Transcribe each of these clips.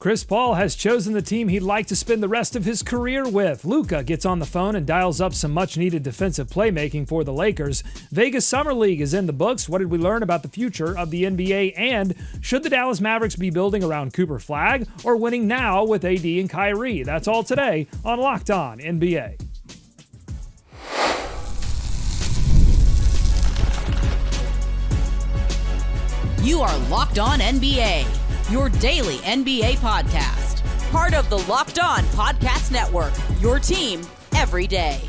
Chris Paul has chosen the team he'd like to spend the rest of his career with. Luka gets on the phone and dials up some much-needed defensive playmaking for the Lakers. Vegas Summer League is in the books. What did we learn about the future of the NBA? And should the Dallas Mavericks be building around Cooper Flagg or winning now with AD and Kyrie? That's all today on Locked On NBA. You are Locked On NBA, your daily NBA podcast. Part of the Locked On Podcast Network, your team every day.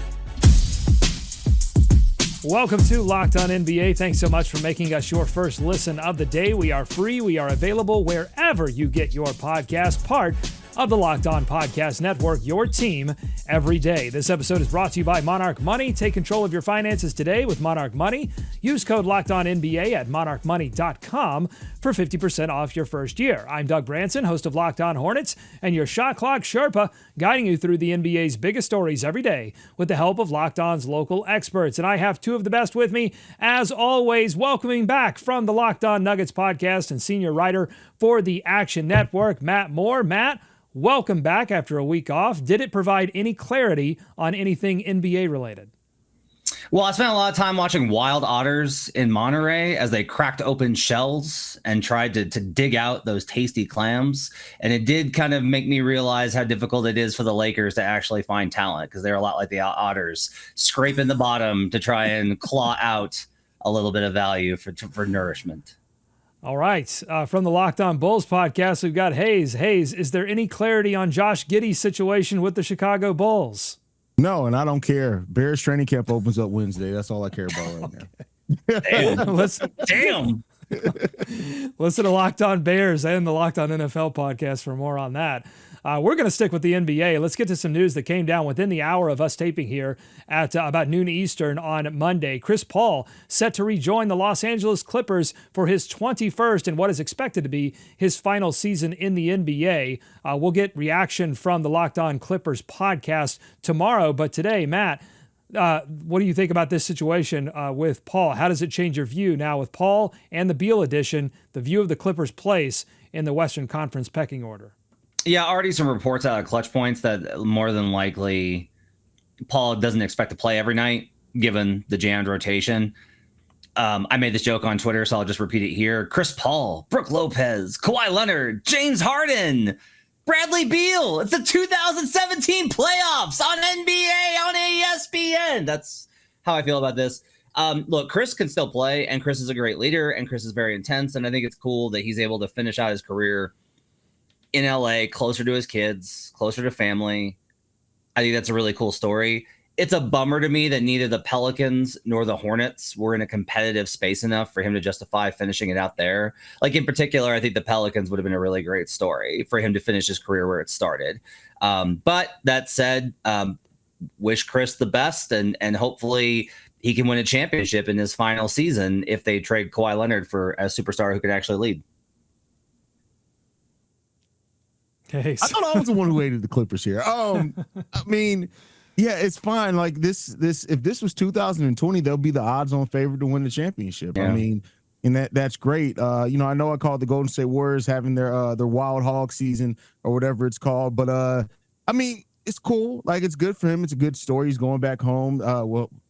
Welcome to Locked On NBA. Thanks so much for making us your first listen of the day. We are free. We are available wherever you get your podcast, part of the Locked On Podcast Network, your team every day. This episode is brought to you by Monarch Money. Take control of your finances today with Monarch Money. Use code LOCKEDONNBA at monarchmoney.com for 50% off your first year. I'm Doug Branson, host of Locked On Hornets, and your shot clock Sherpa, guiding you through the NBA's biggest stories every day with the help of Locked On's local experts. And I have two of the best with me, as always, welcoming back from the Locked On Nuggets podcast and senior writer for the Action Network, Matt Moore. Matt, welcome back after a week off. Did it provide any clarity on anything NBA related? Well, I spent a lot of time watching wild otters in Monterey as they cracked open shells and tried to dig out those tasty clams. And it did kind of make me realize how difficult it is for the Lakers to actually find talent, because they're a lot like the otters, scraping the bottom to try and claw out a little bit of value for nourishment. All right. From the Locked On Bulls podcast, we've got Haize. Haize, is there any clarity on Josh Giddey's situation with the Chicago Bulls? No, and I don't care. Bears training camp opens up Wednesday. That's all I care about right now. Damn. Listen to Locked On Bears and the Locked On NFL podcast for more on that. We're going to stick with the NBA. Let's get to some news that came down within the hour of us taping here at about noon Eastern on Monday. Chris Paul set to rejoin the Los Angeles Clippers for his 21st and what is expected to be his final season in the NBA. We'll get reaction from the Locked On Clippers podcast tomorrow. But today, Matt, what do you think about this situation with Paul? How does it change your view now with Paul and the Beal addition, the view of the Clippers' place in the Western Conference pecking order? Yeah, already some reports out of Clutch Points that more than likely Paul doesn't expect to play every night, given the jammed rotation. I made this joke on Twitter, so I'll just repeat it here. Chris Paul, Brook Lopez, Kawhi Leonard, James Harden, Bradley Beal. It's the 2017 playoffs on NBA, on ESPN. That's how I feel about this. Look, Chris can still play, and Chris is a great leader, and Chris is very intense, and I think it's cool that he's able to finish out his career in LA, closer to his kids, closer to family. I think that's a really cool story. It's a bummer to me that neither the Pelicans nor the Hornets were in a competitive space enough for him to justify finishing it out there. Like, in particular, I think the Pelicans would have been a really great story for him to finish his career where it started. But that said, wish Chris the best, and hopefully he can win a championship in his final season if they trade Kawhi Leonard for a superstar who could actually lead. Hey, I thought I was the one who hated the Clippers here. I mean, yeah, it's fine. Like this, if this was 2020, they'll be the odds-on favorite to win the championship. Yeah. I mean, and that's great. I know I called the Golden State Warriors having their Wild Hog season or whatever it's called, but I mean, it's cool. Like, it's good for him. It's a good story. He's going back home.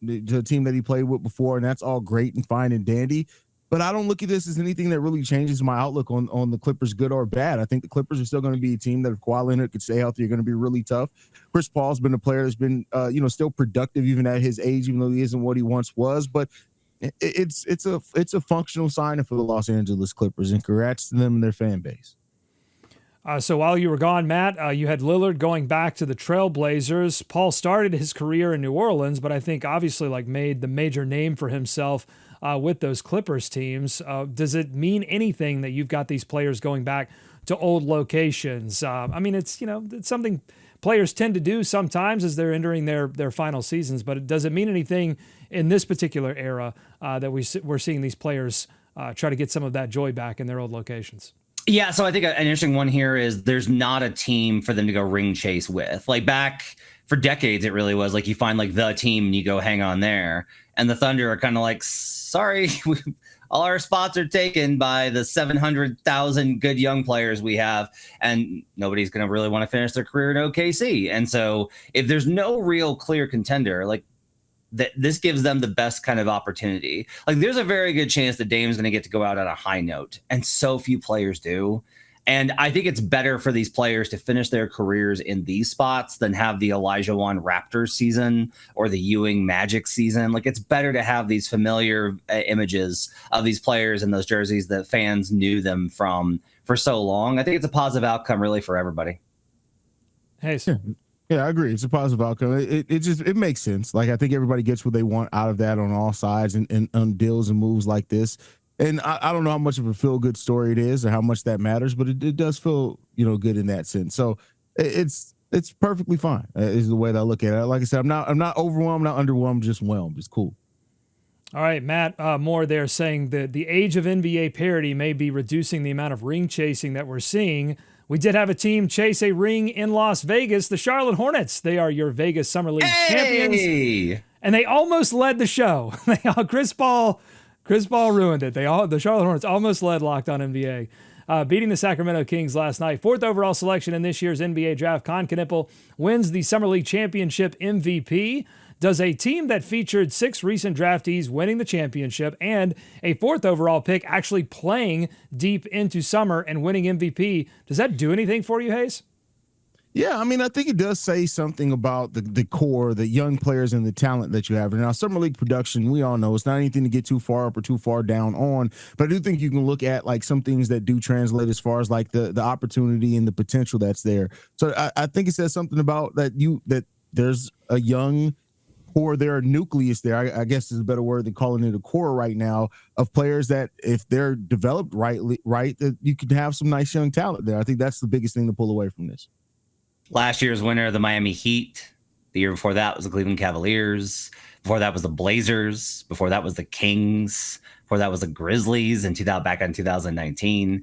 The team that he played with before, and that's all great and fine and dandy. But I don't look at this as anything that really changes my outlook on the Clippers, good or bad. I think the Clippers are still going to be a team that, if Kawhi Leonard could stay healthy, are going to be really tough. Chris Paul's been a player that's been, still productive even at his age, even though he isn't what he once was. But it's a functional signing for the Los Angeles Clippers, and congrats to them and their fan base. So while you were gone, Matt, you had Lillard going back to the Trailblazers. Paul started his career in New Orleans, but I think obviously made the major name for himself with those Clippers teams. Does it mean anything that you've got these players going back to old locations? I mean, it's something players tend to do sometimes as they're entering their final seasons, but does it mean anything in this particular era that we're seeing these players try to get some of that joy back in their old locations? Yeah, so I think an interesting one here is there's not a team for them to go ring chase with. Like, back for decades, it really was like you find like the team and you go hang on there. And the Thunder are kind of like, sorry, all our spots are taken by the 700,000 good young players we have, and nobody's going to really want to finish their career in OKC. And so if there's no real clear contender, like that, this gives them the best kind of opportunity. Like there's a very good chance that Dame's going to get to go out on a high note, and so few players do. And I think it's better for these players to finish their careers in these spots than have the Elijah Raptors season or the Ewing Magic season. Like it's better to have these familiar images of these players in those jerseys that fans knew them from for so long. I think it's a positive outcome really for everybody. Hey, yeah, I agree. It's a positive outcome. It makes sense. Like I think everybody gets what they want out of that on all sides and on deals and moves like this. And I don't know how much of a feel-good story it is or how much that matters, but it does feel, good in that sense. So it's perfectly fine is the way that I look at it. Like I said, I'm not overwhelmed, not underwhelmed, just whelmed. It's cool. All right, Matt Moore there saying that the age of NBA parity may be reducing the amount of ring chasing that we're seeing. We did have a team chase a ring in Las Vegas, the Charlotte Hornets. They are your Vegas Summer League champions. And they almost led the show. Chris Paul ruined it. The Charlotte Hornets almost led Locked On NBA, beating the Sacramento Kings last night. 4th overall selection in this year's NBA draft, Kon Knueppel wins the Summer League Championship MVP. Does a team that featured 6 recent draftees winning the championship and a 4th overall pick actually playing deep into summer and winning MVP, does that do anything for you, Haize? Yeah, I mean, I think it does say something about the core, the young players and the talent that you have. And now, Summer League production, we all know it's not anything to get too far up or too far down on. But I do think you can look at like some things that do translate as far as like the opportunity and the potential that's there. So I think it says something about that there's a young core there, a nucleus there, I guess is a better word than calling it a core right now, of players that if they're developed right, that you could have some nice young talent there. I think that's the biggest thing to pull away from this. Last year's winner, the Miami Heat. The year before that was the Cleveland Cavaliers. Before that was the Blazers. Before that was the Kings. Before that was the Grizzlies back in 2019.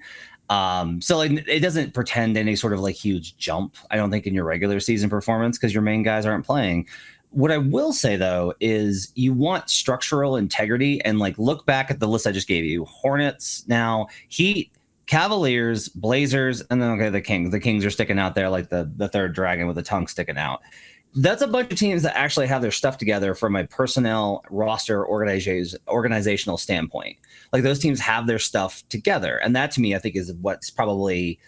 So it doesn't pretend any sort of like huge jump, I don't think, in your regular season performance because your main guys aren't playing. What I will say, though, is you want structural integrity and like look back at the list I just gave you. Hornets, now Heat, Cavaliers, Blazers, and then the Kings. The Kings are sticking out there like the third dragon with the tongue sticking out. That's a bunch of teams that actually have their stuff together from a personnel, roster, organizational standpoint. Like those teams have their stuff together, and that to me, I think, is what's probably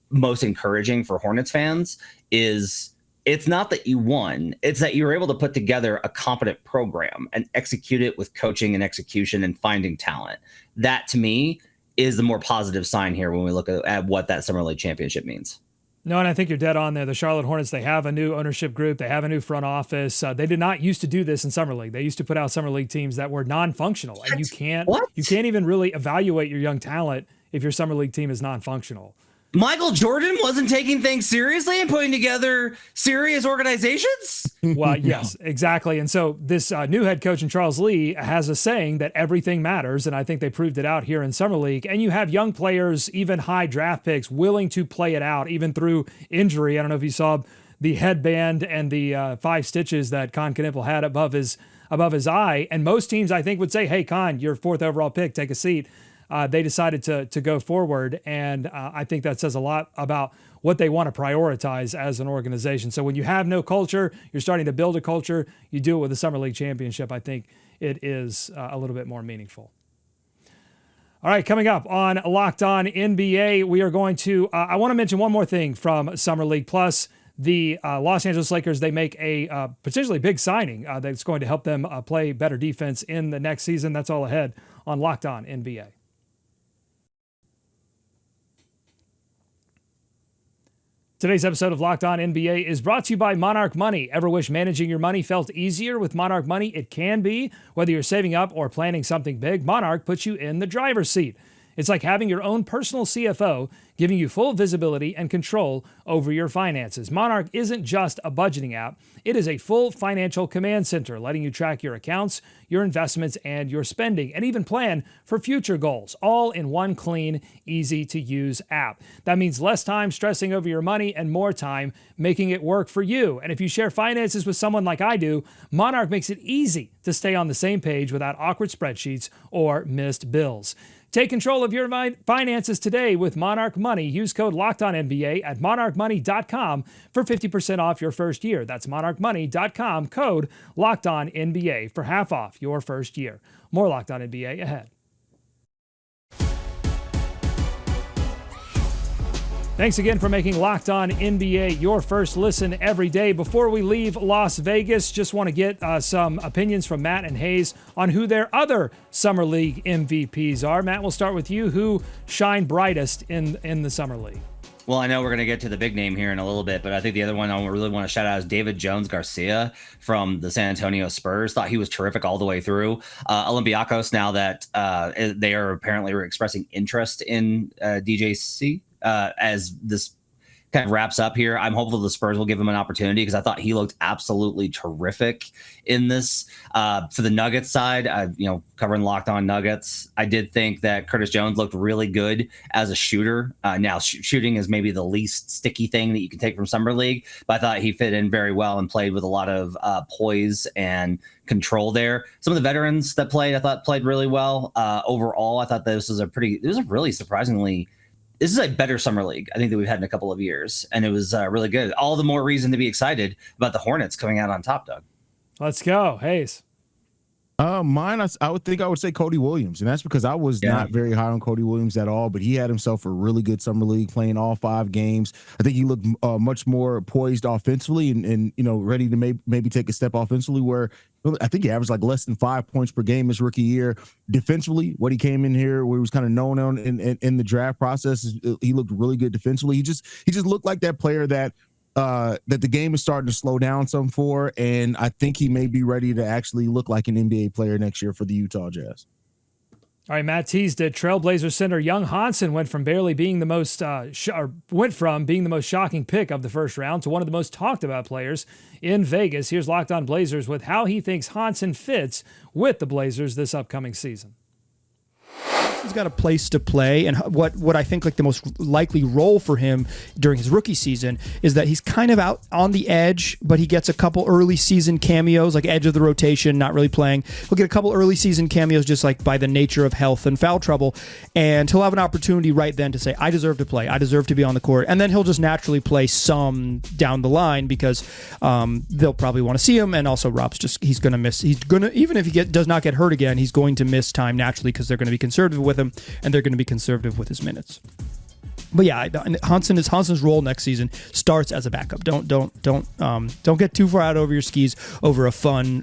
most encouraging for Hornets fans. Is it's not that you won; it's that you were able to put together a competent program and execute it with coaching and execution and finding talent. That to me is the more positive sign here when we look at what that Summer League championship means. No, and I think you're dead on there. The Charlotte Hornets, they have a new ownership group. They have a new front office. They did not used to do this in Summer League. They used to put out Summer League teams that were non-functional. And you can't even really evaluate your young talent if your Summer League team is non-functional. Michael Jordan wasn't taking things seriously and putting together serious organizations? Well, yes, exactly. And so this new head coach in Charles Lee has a saying that everything matters, and I think they proved it out here in Summer League. And you have young players, even high draft picks, willing to play it out, even through injury. I don't know if you saw the headband and the 5 stitches that Kon Knueppel had above his eye. And most teams, I think, would say, hey, Kon, you're 4th overall pick, take a seat. They decided to go forward, and I think that says a lot about what they want to prioritize as an organization. So when you have no culture, you're starting to build a culture, you do it with the Summer League Championship, I think it is a little bit more meaningful. All right, coming up on Locked On NBA, we are going to, I want to mention one more thing from Summer League Plus. The Los Angeles Lakers, they make a potentially big signing that's going to help them play better defense in the next season. That's all ahead on Locked On NBA. Today's episode of Locked On NBA is brought to you by Monarch Money. Ever wish managing your money felt easier with Monarch Money? It can be. Whether you're saving up or planning something big, Monarch puts you in the driver's seat. It's like having your own personal CFO, giving you full visibility and control over your finances. Monarch isn't just a budgeting app. It is a full financial command center, letting you track your accounts, your investments, and your spending, and even plan for future goals, all in one clean, easy-to-use app. That means less time stressing over your money and more time making it work for you. And if you share finances with someone like I do, Monarch makes it easy to stay on the same page without awkward spreadsheets or missed bills. Take control of your finances today with Monarch Money. Use code LOCKEDONNBA at monarchmoney.com for 50% off your first year. That's monarchmoney.com, code LOCKEDONNBA for half off your first year. More Locked On NBA ahead. Thanks again for making Locked On NBA your first listen every day. Before we leave Las Vegas, just want to get some opinions from Matt and Haize on who their other Summer League MVPs are. Matt, we'll start with you. Who shined brightest in the Summer League? Well, I know we're going to get to the big name here in a little bit, but I think the other one I really want to shout out is David Jones-Garcia from the San Antonio Spurs. Thought he was terrific all the way through. Olympiacos, now that they are apparently expressing interest in DJC, as this kind of wraps up here, I'm hopeful the Spurs will give him an opportunity because I thought he looked absolutely terrific in this. For the Nuggets side, covering Locked On Nuggets, I did think that Curtis Jones looked really good as a shooter. Now, shooting is maybe the least sticky thing that you can take from Summer League, but I thought he fit in very well and played with a lot of poise and control there. Some of the veterans that played, I thought played really well. Overall, I thought this was a really surprisingly. This is a better Summer League, I think, that we've had in a couple of years, and it was really good. All the more reason to be excited about the Hornets coming out on top, Doug. Let's go, Haize. Mine, I would say Cody Williams, and that's because I was not very high on Cody Williams at all, but he had himself a really good Summer League, playing all 5 games. I think he looked much more poised offensively and ready to maybe take a step offensively, where I think he averaged like less than 5 points per game his rookie year. Defensively, what he came in here, where he was kind of known on in the draft process, he looked really good defensively. He just looked like that player that the game is starting to slow down some for, and I think he may be ready to actually look like an NBA player next year for the Utah Jazz. All right, Matt teased it. Trailblazer center Yang Hansen went from being the most shocking pick of the first round to one of the most talked about players in Vegas. Here's Locked On Blazers with how he thinks Hansen fits with the Blazers this upcoming season. He's got a place to play, and what I think like the most likely role for him during his rookie season is that he's kind of out on the edge, but he gets a couple early season cameos, like edge of the rotation, not really playing. He'll get a couple early season cameos just like by the nature of health and foul trouble, and he'll have an opportunity right then to say, I deserve to play, I deserve to be on the court, and then he'll just naturally play some down the line because they'll probably want to see him, and also he's going to miss. He's going to, even if he does not get hurt again, he's going to miss time naturally because they're going to be conservative with him, and they're going to be conservative with his minutes. But yeah, Hanssen's role next season starts as a backup. Don't get too far out over your skis over a fun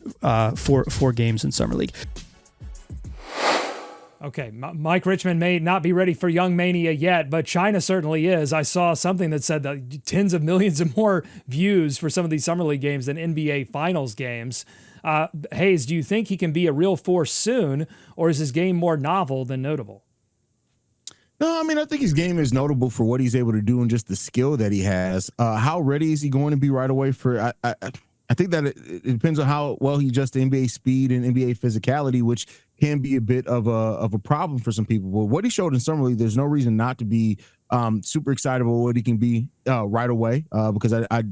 four games in Summer League. Okay, Mike Richmond may not be ready for Young Mania yet, but China certainly is. I saw something that said that tens of millions of more views for some of these Summer League games than NBA Finals games. Haize, do you think he can be a real force soon, or is his game more novel than notable? No, I mean, I think his game is notable for what he's able to do and just the skill that he has. How ready is he going to be right away for? I think that it depends on how well he adjusts to NBA speed and NBA physicality, which can be a bit of a problem for some people. But what he showed in Summer League, there's no reason not to be super excited about what he can be right away. Because I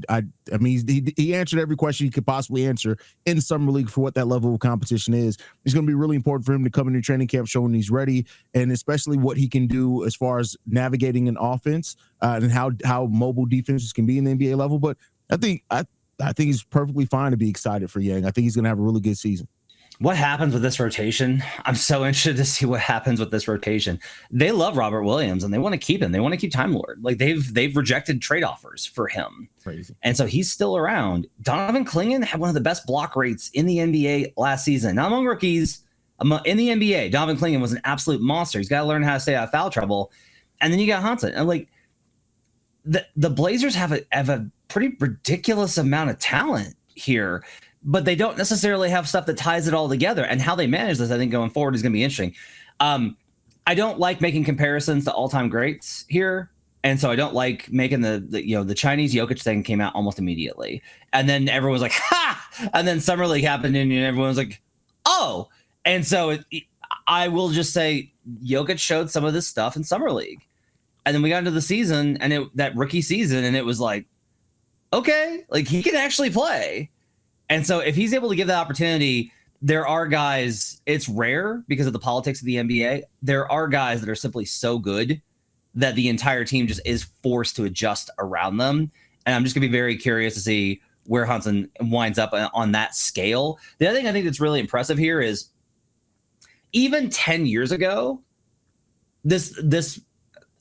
mean, he answered every question he could possibly answer in Summer League for what that level of competition is. It's going to be really important for him to come into training camp showing he's ready, and especially what he can do as far as navigating an offense and how mobile defenses can be in the NBA level. But I think he's perfectly fine to be excited for Yang. I think he's going to have a really good season. What happens with this rotation? I'm so interested to see what happens with this rotation. They love Robert Williams and they want to keep him. They want to keep Time Lord. Like they've rejected trade offers for him. Crazy. And so he's still around. Donovan Clingan had one of the best block rates in the NBA last season. Not among rookies, in the NBA. Donovan Clingan was an absolute monster. He's got to learn how to stay out of foul trouble. And then you got Hansen. And like the Blazers have a pretty ridiculous amount of talent here, but they don't necessarily have stuff that ties it all together. And how they manage this, I think, going forward is going to be interesting. I don't like making comparisons to all-time greats here. And so I don't like making the Chinese Jokic thing came out almost immediately. And then everyone was like, ha! And then Summer League happened and everyone was like, oh. And so I will just say Jokic showed some of this stuff in Summer League. And then we got into the season and that rookie season, and it was like, okay, like he can actually play. And so if he's able to give that opportunity, there are guys, it's rare because of the politics of the NBA. There are guys that are simply so good that the entire team just is forced to adjust around them. And I'm just going to be very curious to see where Hansen winds up on that scale. The other thing I think that's really impressive here is even 10 years ago, this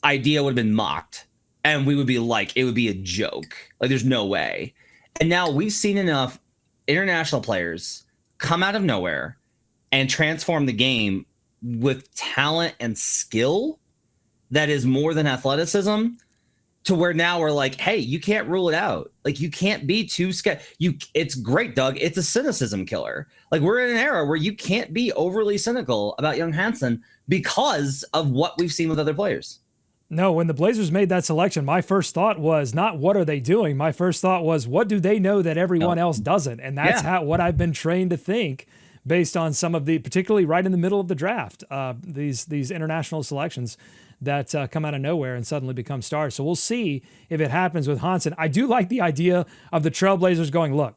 idea would have been mocked and we would be like, it would be a joke. Like there's no way. And now we've seen enough international players come out of nowhere and transform the game with talent and skill that is more than athleticism, to where now we're like, hey, you can't rule it out. Like you can't be too scared. It's great, Doug. It's a cynicism killer. Like we're in an era where you can't be overly cynical about Yang Hansen because of what we've seen with other players. No, when the Blazers made that selection, my first thought was not what are they doing? My first thought was what do they know that everyone else doesn't? And that's what I've been trained to think based on some of the, particularly right in the middle of the draft, these international selections that come out of nowhere and suddenly become stars. So we'll see if it happens with Hansen. I do like the idea of the Trailblazers going, look,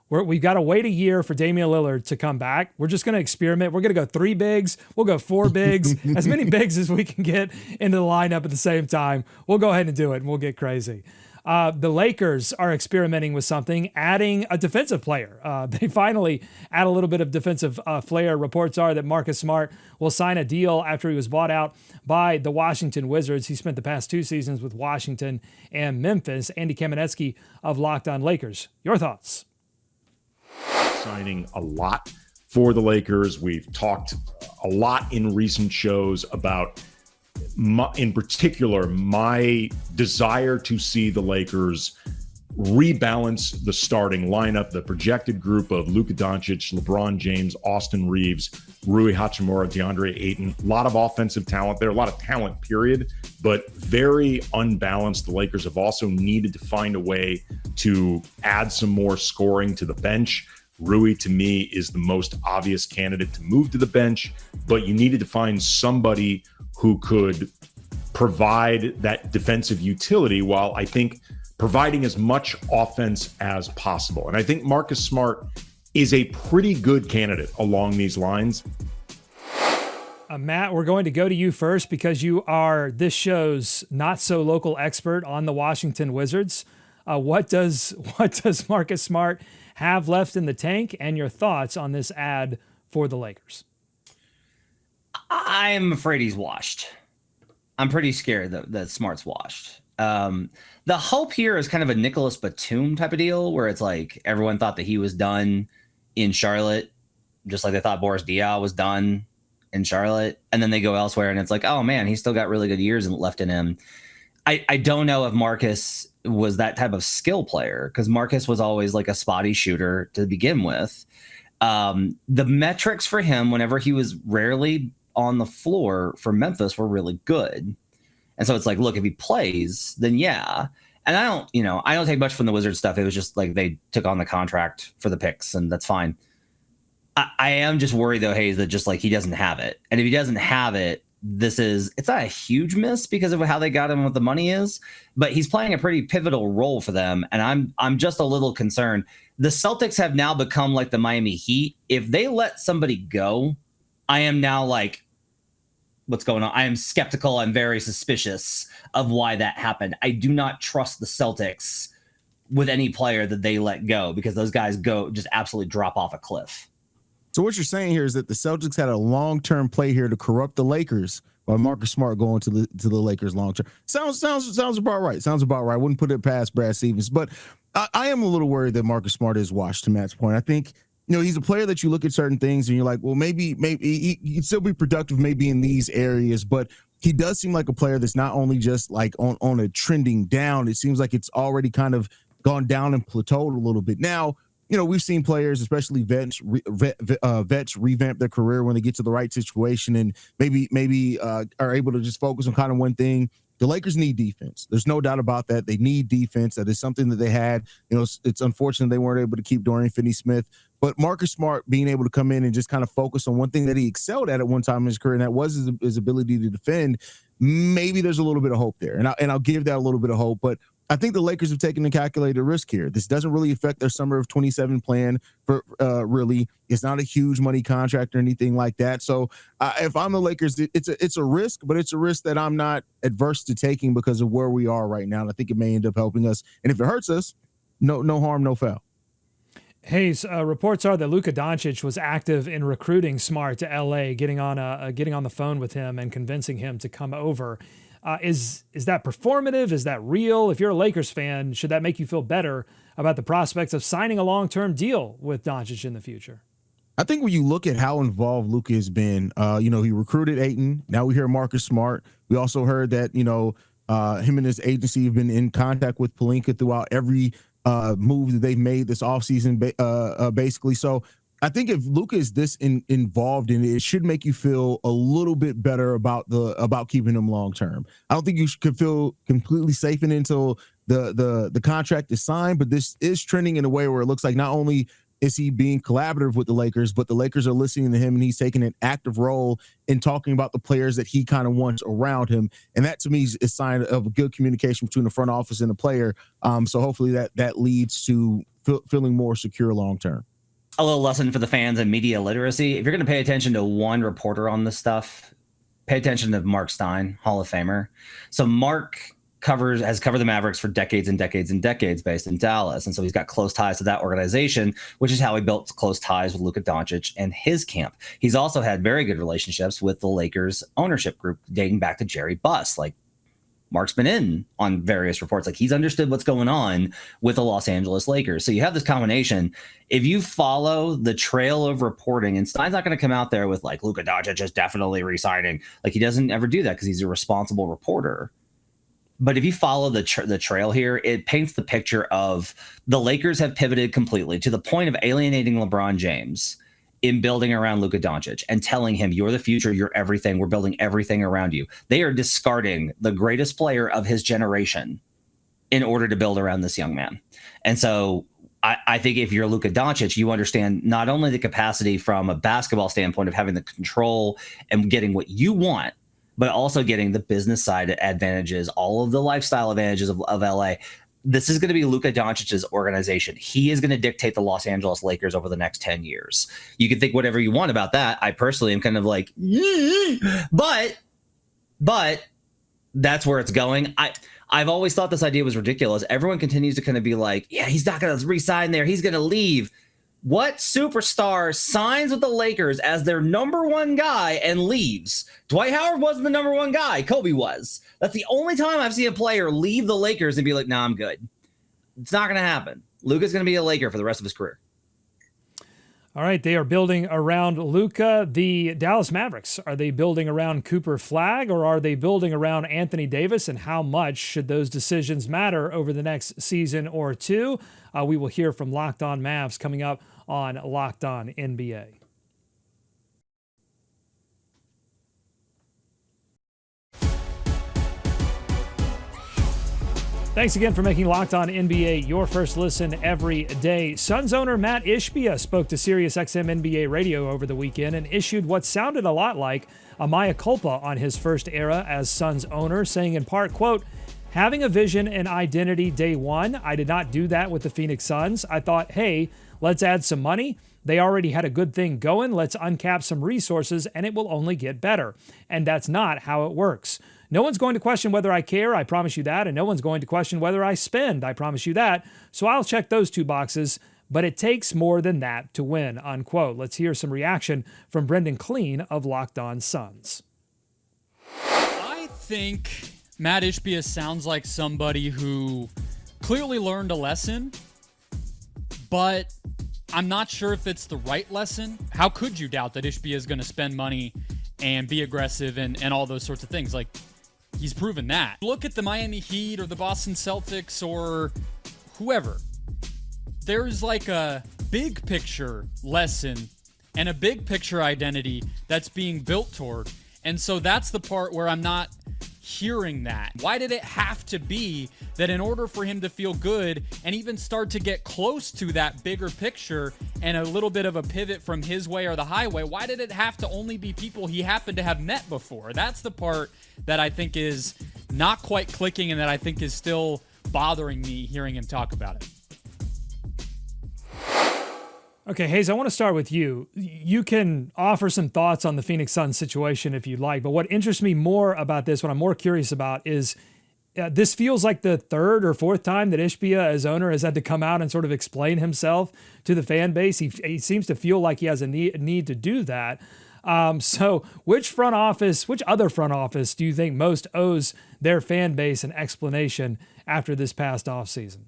we've got to wait a year for Damian Lillard to come back. We're just going to experiment. We're going to go 3 bigs. We'll go 4 bigs, as many bigs as we can get into the lineup at the same time. We'll go ahead and do it, and we'll get crazy. The Lakers are experimenting with something, adding a defensive player. They finally add a little bit of defensive flair. Reports are that Marcus Smart will sign a deal after he was bought out by the Washington Wizards. He spent the past 2 seasons with Washington and Memphis. Andy Kamenetsky of Locked On Lakers. Your thoughts? Signing a lot for the Lakers. We've talked a lot in recent shows about in particular, my desire to see the Lakers rebalance the starting lineup, the projected group of Luka Doncic, LeBron James, Austin Reeves, Rui Hachimura, DeAndre Ayton. A lot of offensive talent there, a lot of talent, period, but very unbalanced. The Lakers have also needed to find a way to add some more scoring to the bench. Rui, to me, is the most obvious candidate to move to the bench, but you needed to find somebody who could provide that defensive utility while I think providing as much offense as possible. And I think Marcus Smart is a pretty good candidate along these lines. Matt, we're going to go to you first because you are this show's not so local expert on the Washington Wizards. What does Marcus Smart have left in the tank, and your thoughts on this ad for the Lakers? I'm afraid he's washed. I'm pretty scared that Smart's washed. The hope here is kind of a Nicholas Batum type of deal where it's like everyone thought that he was done in Charlotte, just like they thought Boris Diaw was done in Charlotte. And then they go elsewhere and it's like, oh man, he's still got really good years left in him. I don't know if Marcus was that type of skill player because Marcus was always like a spotty shooter to begin with. The metrics for him, whenever he was rarely on the floor for Memphis, were really good. And so it's like, look, if he plays, then yeah. And I don't take much from the Wizards stuff. It was just like they took on the contract for the picks, and that's fine. I am just worried though, Haize, that just like he doesn't have it. And if he doesn't have it, it's not a huge miss because of how they got him and what the money is, but he's playing a pretty pivotal role for them. And I'm just a little concerned. The Celtics have now become like the Miami Heat. If they let somebody go, I am now like, what's going on? I am skeptical. I'm very suspicious of why that happened. I do not trust the Celtics with any player that they let go because those guys just absolutely drop off a cliff. So what you're saying here is that the Celtics had a long-term play here to corrupt the Lakers by Marcus Smart going to the Lakers long-term. Sounds about right. Sounds about right. Wouldn't put it past Brad Stevens. But I am a little worried that Marcus Smart is washed, to Matt's point. I think, he's a player that you look at certain things and you're like, well, maybe he could still be productive maybe in these areas, but he does seem like a player that's not only just like on a trending down. It seems like it's already kind of gone down and plateaued a little bit. Now, we've seen players, especially vets revamp their career when they get to the right situation and maybe are able to just focus on kind of one thing. The Lakers need defense. There's no doubt about that. They need defense. That is something that they had. It's unfortunate they weren't able to keep Dorian Finney-Smith. But Marcus Smart being able to come in and just kind of focus on one thing that he excelled at one time in his career, and that was his ability to defend, maybe there's a little bit of hope there. And I'll give that a little bit of hope. But I think the Lakers have taken a calculated risk here. This doesn't really affect their summer of 27 plan for really. It's not a huge money contract or anything like that. So if I'm the Lakers, it's a risk, but it's a risk that I'm not adverse to taking because of where we are right now. And I think it may end up helping us. And if it hurts us, no harm, no foul. Haize, reports are that Luka Doncic was active in recruiting Smart to LA, getting on the phone with him and convincing him to come over. Is that performative? Is that real? If you're a Lakers fan, should that make you feel better about the prospects of signing a long-term deal with Doncic in the future? I think when you look at how involved Luka has been, he recruited Ayton. Now we hear Marcus Smart. We also heard that, him and his agency have been in contact with Pelinka throughout every move that they've made this offseason, basically. So I think if Luka is this involved in it, it should make you feel a little bit better about keeping him long term. I don't think you could feel completely safe until the contract is signed, but this is trending in a way where it looks like not only is he being collaborative with the Lakers, but the Lakers are listening to him and he's taking an active role in talking about the players that he kind of wants around him. And that to me is a sign of a good communication between the front office and the player. So hopefully that leads to feeling more secure long term. A little lesson for the fans and media literacy. If you're going to pay attention to one reporter on this stuff, pay attention to Mark Stein, Hall of Famer. So Mark has covered the Mavericks for decades and decades and decades based in Dallas. And so he's got close ties to that organization, which is how he built close ties with Luka Doncic and his camp. He's also had very good relationships with the Lakers ownership group dating back to Jerry Buss. Like, Mark's been in on various reports. Like, he's understood what's going on with the Los Angeles Lakers. So you have this combination. If you follow the trail of reporting, and Stein's not going to come out there with like Luka Doncic is definitely re-signing. Like, he doesn't ever do that because he's a responsible reporter. But if you follow the trail here, it paints the picture of the Lakers have pivoted completely to the point of alienating LeBron James in building around Luka Doncic and telling him, you're the future, you're everything, we're building everything around you. They are discarding the greatest player of his generation in order to build around this young man. And so I think if you're Luka Doncic, you understand not only the capacity from a basketball standpoint of having the control and getting what you want, but also getting the business side advantages, all of the lifestyle advantages of LA. This is going to be Luka Doncic's organization. He is going to dictate the Los Angeles Lakers over the next 10 years. You can think whatever you want about that. I personally am kind of like, but that's where it's going. I've always thought this idea was ridiculous. Everyone continues to kind of be like, yeah, he's not going to re-sign there. He's going to leave. What superstar signs with the Lakers as their number one guy and leaves? Dwight Howard wasn't the number one guy. Kobe was. That's the only time I've seen a player leave the Lakers and be like, nah, I'm good. It's not going to happen. Luka's going to be a Laker for the rest of his career. All right, they are building around Luka. The Dallas Mavericks, are they building around Cooper Flagg or are they building around Anthony Davis? And how much should those decisions matter over the next season or two? We will hear from Locked On Mavs coming up on Locked On NBA. Thanks again for making Locked On NBA your first listen every day. Suns owner Matt Ishbia spoke to SiriusXM NBA Radio over the weekend and issued what sounded a lot like a mea culpa on his first era as Suns owner, saying in part, quote, having a vision and identity day one, I did not do that with the Phoenix Suns. I thought, hey, let's add some money. They already had a good thing going. Let's uncap some resources and it will only get better. And that's not how it works. No one's going to question whether I care, I promise you that, and no one's going to question whether I spend, I promise you that. So I'll check those two boxes, but it takes more than that to win, unquote. Let's hear some reaction from Brendan Clean of Locked On Suns. I think Matt Ishbia sounds like somebody who clearly learned a lesson, but I'm not sure if it's the right lesson. How could you doubt that Ishbia is going to spend money and be aggressive and all those sorts of things? Like, he's proven that. Look at the Miami Heat or the Boston Celtics or whoever. There's like a big picture lesson and a big picture identity that's being built toward. And so that's the part where I'm not hearing that. Why did it have to be that in order for him to feel good and even start to get close to that bigger picture and a little bit of a pivot from his way or the highway, why did it have to only be people he happened to have met before? That's the part that I think is not quite clicking and that I think is still bothering me hearing him talk about it. Okay, Haize, I want to start with you. You can offer some thoughts on the Phoenix Suns situation if you'd like, but what interests me more about this, what I'm more curious about is this feels like the third or fourth time that Ishbia as owner has had to come out and sort of explain himself to the fan base. He seems to feel like he has a need to do that. So which other front office do you think most owes their fan base an explanation after this past offseason?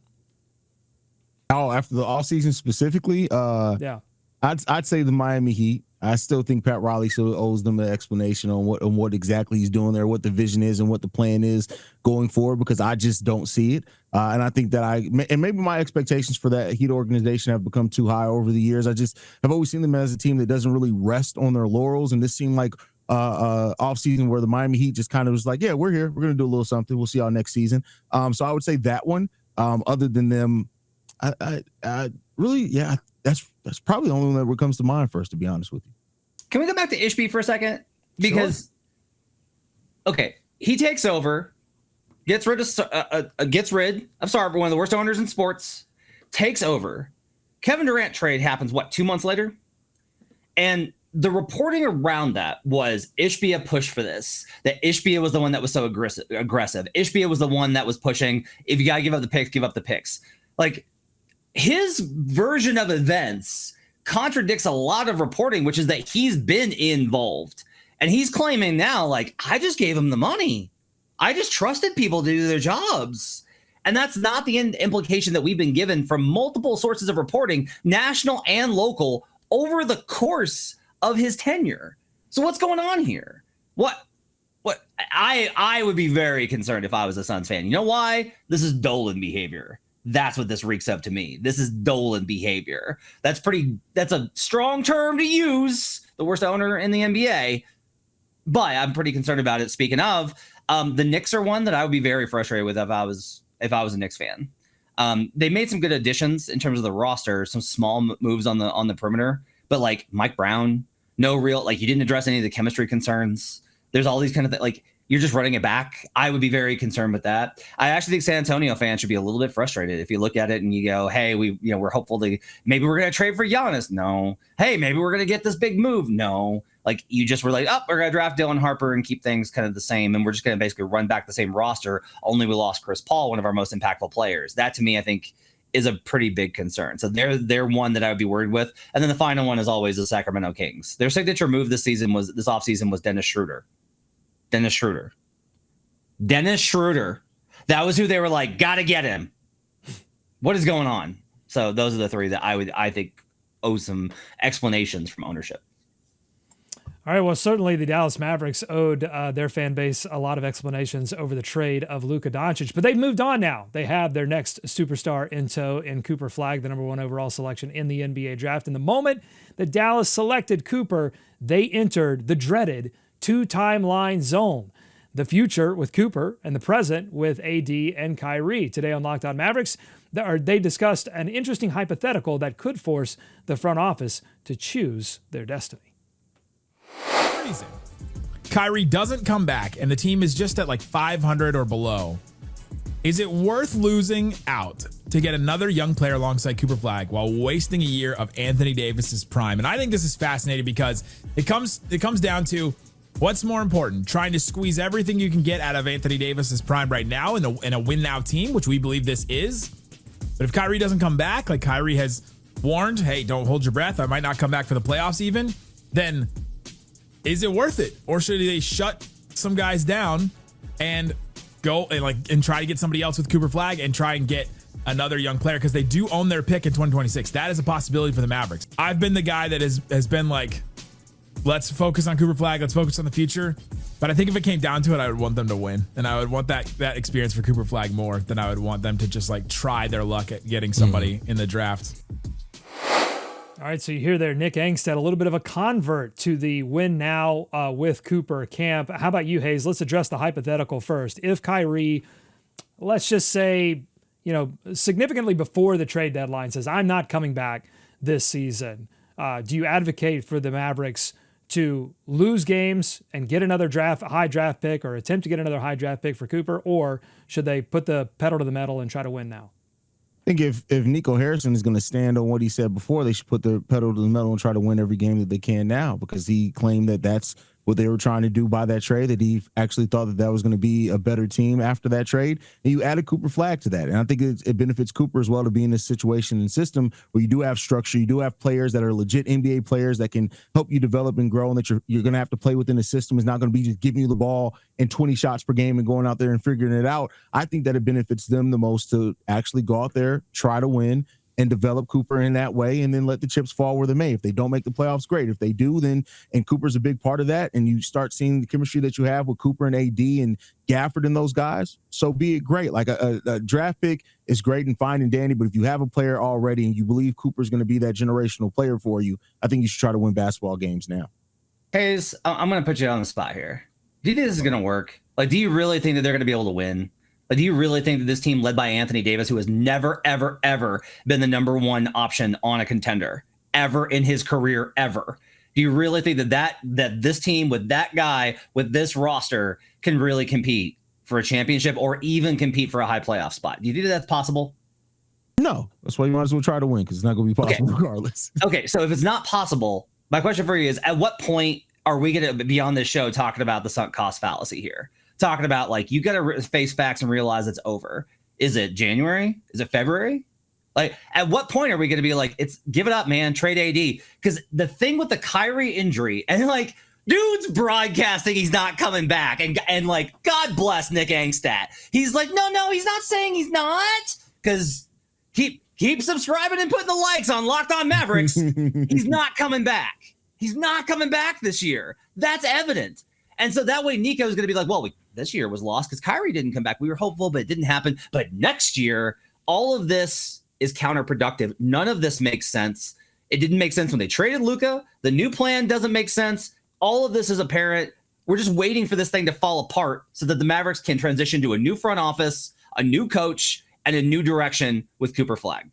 Oh, after the offseason specifically, yeah, I'd say the Miami Heat. I still think Pat Riley still owes them an explanation on what exactly he's doing there, what the vision is, and what the plan is going forward. Because I just don't see it, and I think that maybe my expectations for that Heat organization have become too high over the years. I just have always seen them as a team that doesn't really rest on their laurels, and this seemed like offseason where the Miami Heat just kind of was like, yeah, we're here, we're gonna do a little something, we'll see y'all next season. So I would say that one. Other than them. I really, yeah, that's probably the only one that comes to mind first, to be honest with you. Can we go back to Ishbia for a second? Because, okay, he takes over, gets rid of Sarver, one of the worst owners in sports, takes over. Kevin Durant trade happens, 2 months later? And the reporting around that was Ishbia pushed for this, that Ishbia was the one that was so aggressive. Ishbia was the one that was pushing, if you got to give up the picks, give up the picks. Like, his version of events contradicts a lot of reporting, which is that he's been involved. And he's claiming now, like, I just gave him the money. I just trusted people to do their jobs. And that's not the implication that we've been given from multiple sources of reporting, national and local, over the course of his tenure. So what's going on here? What I would be very concerned if I was a Suns fan. You know why? This is Dolan behavior. That's what this reeks of to me. This is Dolan behavior. That's a strong term to use, the worst owner in the NBA, but I'm pretty concerned about it. Speaking of, the Knicks are one that I would be very frustrated with if I was a Knicks fan. They made some good additions in terms of the roster, some small moves on the perimeter, but like Mike Brown, no real, like, you didn't address any of the chemistry concerns. There's all these kind of things, like, you're just running it back. I would be very concerned with that. I actually think San Antonio fans should be a little bit frustrated if you look at it and you go, hey, we're hopeful maybe we're going to trade for Giannis. No. Hey, maybe we're going to get this big move. No. Like, you just were like, we're going to draft Dylan Harper and keep things kind of the same. And we're just going to basically run back the same roster. Only we lost Chris Paul, one of our most impactful players. That to me, I think, is a pretty big concern. So they're one that I would be worried with. And then the final one is always the Sacramento Kings. Their signature move this offseason was Dennis Schroeder. Dennis Schroeder. That was who they were like, gotta get him. What is going on? So those are the three that I think owe some explanations from ownership. All right, well, certainly the Dallas Mavericks owed their fan base a lot of explanations over the trade of Luka Doncic, but they've moved on now. They have their next superstar in tow in Cooper Flagg, the number 1 overall selection in the NBA draft. And the moment that Dallas selected Cooper, they entered the dreaded 2-timeline zone. The future with Cooper and the present with AD and Kyrie. Today on Locked On Mavericks, they discussed an interesting hypothetical that could force the front office to choose their destiny. Kyrie doesn't come back and the team is just at like 500 or below. Is it worth losing out to get another young player alongside Cooper Flagg while wasting a year of Anthony Davis's prime? And I think this is fascinating because it comes down to what's more important, trying to squeeze everything you can get out of Anthony Davis's prime right now in a win now team, which we believe this is. But if Kyrie doesn't come back, like Kyrie has warned, hey, don't hold your breath, I might not come back for the playoffs even, then is it worth it? Or should they shut some guys down and go and try to get somebody else with Cooper Flagg and try and get another young player, because they do own their pick in 2026. That is a possibility for the Mavericks. I've been the guy that has been like, let's focus on Cooper Flagg, let's focus on the future. But I think if it came down to it, I would want them to win. And I would want that experience for Cooper Flagg more than I would want them to just like try their luck at getting somebody in the draft. All right, so you hear there, Nick Angstadt, a little bit of a convert to the win now with Cooper camp. How about you, Haize? Let's address the hypothetical first. If Kyrie, let's just say, significantly before the trade deadline says, I'm not coming back this season, do you advocate for the Mavericks to lose games and get another high draft pick or attempt to get another high draft pick for Cooper, or should they put the pedal to the metal and try to win now? I think if Nico Harrison is going to stand on what he said before, they should put the pedal to the metal and try to win every game that they can now, because he claimed that that's what they were trying to do by that trade, that he actually thought that was going to be a better team after that trade. And you added Cooper Flagg to that. And I think it benefits Cooper as well to be in this situation and system where you do have structure, you do have players that are legit NBA players that can help you develop and grow, and that you're going to have to play within the system. It's not going to be just giving you the ball and 20 shots per game and going out there and figuring it out. I think that it benefits them the most to actually go out there, try to win, and develop Cooper in that way, and then let the chips fall where they may. If they don't make the playoffs, great. If they do, then, and Cooper's a big part of that, and you start seeing the chemistry that you have with Cooper and AD and Gafford and those guys, so be it. Great. Like a draft pick is great and fine and dandy, but if you have a player already and you believe Cooper's going to be that generational player for you, I think you should try to win basketball games now. Haize, I'm going to put you on the spot here. Do you think this is going to work? Like, do you really think that they're going to be able to win? Like, do you really think that this team led by Anthony Davis, who has never, ever, ever been the number one option on a contender ever in his career, ever? Do you really think that this team with that guy, with this roster, can really compete for a championship or even compete for a high playoff spot? Do you think that's possible? No. That's why you might as well try to win, because it's not going to be possible regardless. Okay, so if it's not possible, my question for you is, at what point are we going to be on this show talking about the sunk cost fallacy here? Talking about, like, you got to face facts and realize it's over. Is it January? Is it February? Like, at what point are we going to be like, it's give it up, man, trade AD? Because the thing with the Kyrie injury, and like, dude's broadcasting he's not coming back, and like, God bless Nick Angstadt. He's like, no, he's not saying he's not, because keep subscribing and putting the likes on Locked On Mavericks. He's not coming back. He's not coming back this year. That's evident. And so that way Nico is going to be like, well, this year was lost because Kyrie didn't come back. We were hopeful, but it didn't happen. But next year, all of this is counterproductive. None of this makes sense. It didn't make sense when they traded Luka. The new plan doesn't make sense. All of this is apparent. We're just waiting for this thing to fall apart so that the Mavericks can transition to a new front office, a new coach, and a new direction with Cooper Flagg.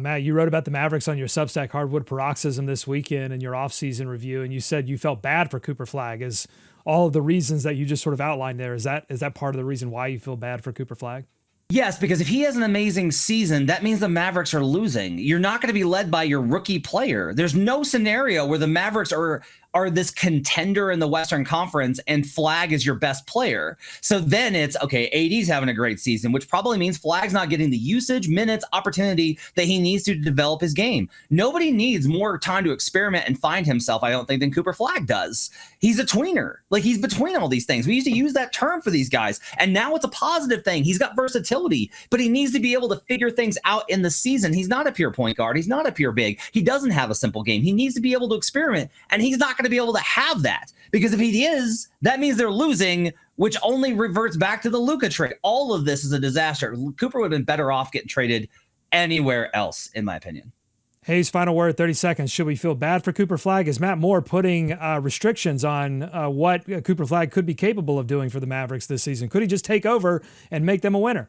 Matt, you wrote about the Mavericks on your Substack Hardwood Paroxysm this weekend in your offseason review, and you said you felt bad for Cooper Flagg. Is all of the reasons that you just sort of outlined there, is that part of the reason why you feel bad for Cooper Flagg? Yes, because if he has an amazing season, that means the Mavericks are losing. You're not going to be led by your rookie player. There's no scenario where the Mavericks are this contender in the Western Conference and Flagg is your best player. So then it's, okay, AD's having a great season, which probably means Flagg's not getting the usage, minutes, opportunity that he needs to develop his game. Nobody needs more time to experiment and find himself, I don't think, than Cooper Flagg does. He's a tweener. Like, he's between all these things. We used to use that term for these guys, and now it's a positive thing. He's got versatility, but he needs to be able to figure things out in the season. He's not a pure point guard. He's not a pure big. He doesn't have a simple game. He needs to be able to experiment, and he's not going to be able to have that, because if he is, that means they're losing, which only reverts back to the Luka trade. All of this is a disaster. Cooper would have been better off getting traded anywhere else, in my opinion. Haize, final word, 30 seconds. Should we feel bad for Cooper Flagg? Is Matt Moore putting restrictions on what Cooper Flagg could be capable of doing for the Mavericks this season? Could he just take over and make them a winner?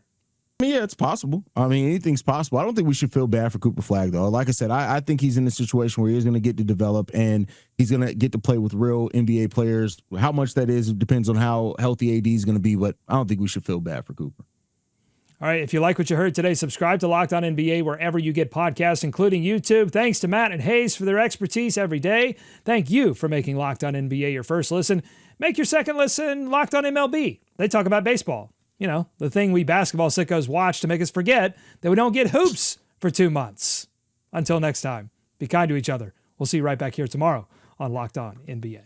Yeah, it's possible. I mean, anything's possible. I don't think we should feel bad for Cooper Flagg, though. Like I said, I think he's in a situation where he's going to get to develop and he's going to get to play with real NBA players. How much that is, it depends on how healthy AD is going to be, but I don't think we should feel bad for Cooper. All right, if you like what you heard today, subscribe to Locked On NBA wherever you get podcasts, including YouTube. Thanks to Matt and Haize for their expertise every day. Thank you for making Locked On NBA your first listen. Make your second listen Locked On MLB. They talk about baseball. You know, the thing we basketball sickos watch to make us forget that we don't get hoops for 2 months. Until next time, be kind to each other. We'll see you right back here tomorrow on Locked On NBA.